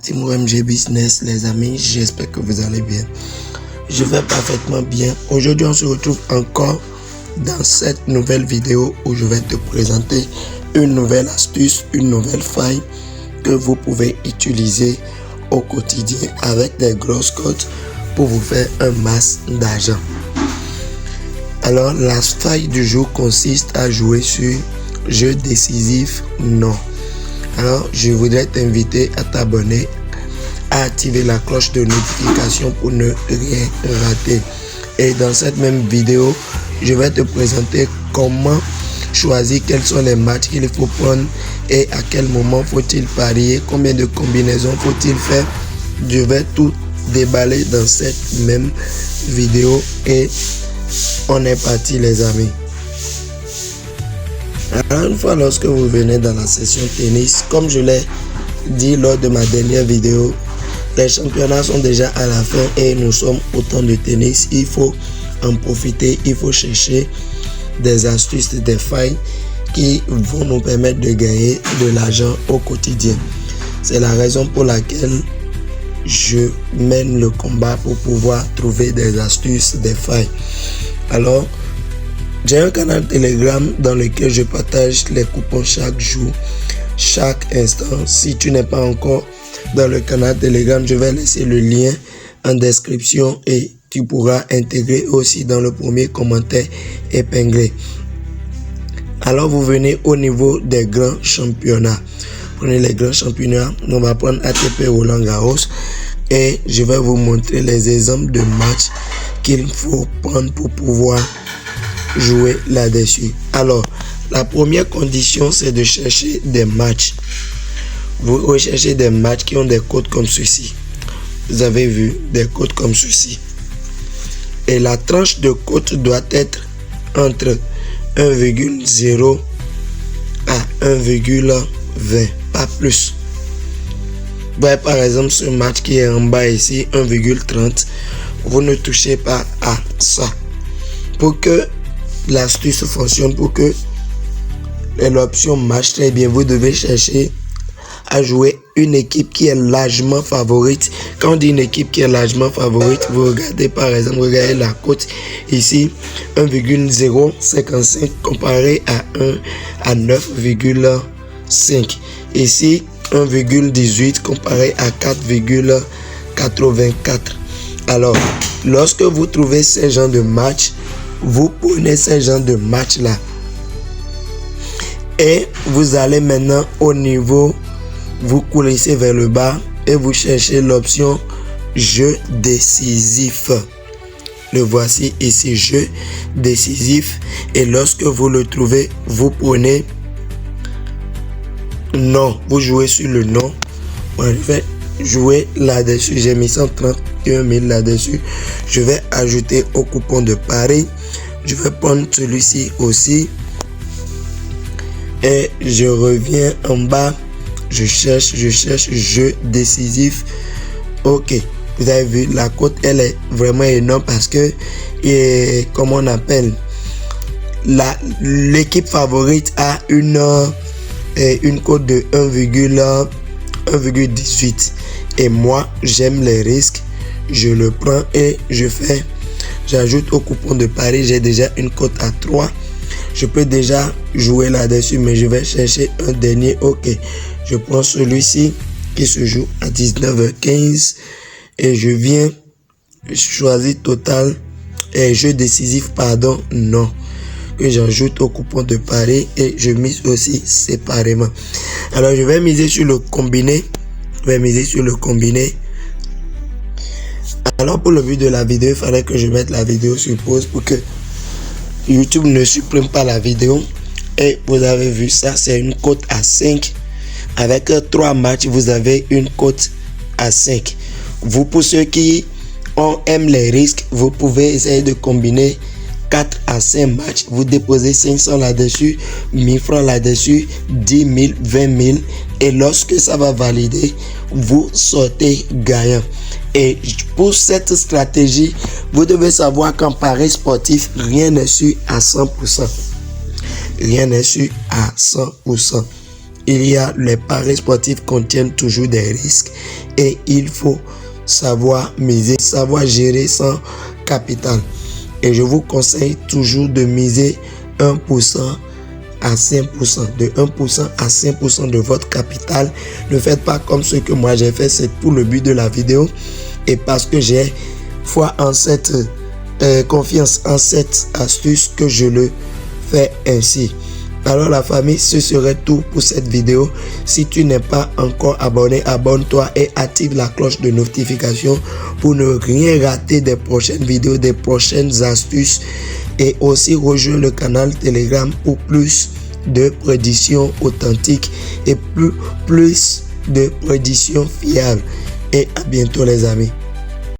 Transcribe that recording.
Team OMG Business, les amis, j'espère que vous allez bien. Je vais parfaitement bien. Aujourd'hui, on se retrouve encore dans cette nouvelle vidéo où je vais te présenter une nouvelle astuce, une nouvelle faille que vous pouvez utiliser au quotidien avec des grosses cotes pour vous faire un masse d'argent. Alors, la faille du jour consiste à jouer sur jeu décisif non. Alors, je voudrais t'inviter à t'abonner, à activer la cloche de notification pour ne rien rater. Et dans cette même vidéo, je vais te présenter comment choisir quels sont les matchs qu'il faut prendre et à quel moment faut-il parier, combien de combinaisons faut-il faire. Je vais tout déballer dans cette même vidéo et on est parti les amis. Alors, une fois lorsque vous venez dans la session tennis, comme je l'ai dit lors de ma dernière vidéo, les championnats sont déjà à la fin et nous sommes au temps de tennis. Il faut en profiter, il faut chercher des astuces, des failles qui vont nous permettre de gagner de l'argent au quotidien. C'est la raison pour laquelle je mène le combat pour pouvoir trouver des astuces, des failles. Alors, j'ai un canal Telegram dans lequel je partage les coupons chaque jour, chaque instant. Si tu n'es pas encore dans le canal Telegram, je vais laisser le lien en description et tu pourras intégrer aussi dans le premier commentaire épinglé. Alors, vous venez au niveau des grands championnats. Prenez les grands championnats. On va prendre ATP Roland Garros et je vais vous montrer les exemples de matchs qu'il faut prendre pour pouvoir jouer là-dessus. Alors, la première condition, c'est de chercher des matchs. Vous recherchez des matchs qui ont des codes comme ceci. Vous avez vu des codes comme ceci. Et la tranche de cote doit être entre 1,0 à 1,20, pas plus. Vous voyez par exemple ce match qui est en bas ici, 1,30. Vous ne touchez pas à ça. Pour que l'astuce fonctionne, pour que l'option marche très bien, vous devez chercher à jouer une équipe qui est largement favorite. Quand on dit une équipe qui est largement favorite, vous regardez par exemple, regardez la cote ici, 1,055 comparé à 9,5. Ici, 1,18 comparé à 4,84. Alors, lorsque vous trouvez ces genres de matchs, vous prenez ces genres de match là et vous allez maintenant au niveau, vous coulissez vers le bas et vous cherchez l'option jeu décisif. Le voici ici, jeu décisif, et lorsque vous le trouvez, vous prenez non, vous jouez sur le non. Moi, je vais jouer là-dessus, j'ai mis 131 000 là-dessus. Je vais ajouter au coupon de pari. Je vais prendre celui-ci aussi. Et je reviens en bas. Je cherche jeu décisif. Ok. Vous avez vu, la cote, elle est vraiment énorme parce que, comme on appelle, l'équipe favorite a une cote de 1,18. Et moi, j'aime les risques. Je le prends et j'ajoute au coupon de pari. J'ai déjà une cote à 3. Je peux déjà jouer là-dessus, mais je vais chercher un dernier. Ok, je prends celui-ci qui se joue à 19h15 et je viens choisir total et jeu décisif, pardon, non, que j'ajoute au coupon de pari et je mise aussi séparément. Alors, je vais miser sur le combiné. Alors, pour le but de la vidéo, il fallait que je mette la vidéo sur pause pour que YouTube ne supprime pas la vidéo. Et vous avez vu ça, c'est une cote à 5. Avec 3 matchs, vous avez une cote à 5. Vous, pour ceux qui aiment les risques, vous pouvez essayer de combiner 4 à 5 matchs. Vous déposez 500 là-dessus, 1000 francs là-dessus, 10 000, 20 000. Et lorsque ça va valider, vous sortez gagnant. Et pour cette stratégie, vous devez savoir qu'en pari sportif, rien n'est sûr à 100%. Rien n'est sûr à 100%. il y a les paris sportifs contiennent toujours des risques et il faut savoir miser, savoir gérer son capital. Et je vous conseille toujours de miser 1% à 5%, de 1% à 5% de votre capital. Ne faites pas comme ce que moi j'ai fait, c'est pour le but de la vidéo et parce que j'ai foi en cette confiance en cette astuce que je le fais ainsi. Alors la famille, ce serait tout pour cette vidéo. Si tu n'es pas encore abonné, abonne-toi et active la cloche de notification pour ne rien rater des prochaines vidéos, des prochaines astuces. Et aussi rejoins le canal Telegram pour plus de prédictions authentiques et plus de prédictions fiables. Et à bientôt les amis.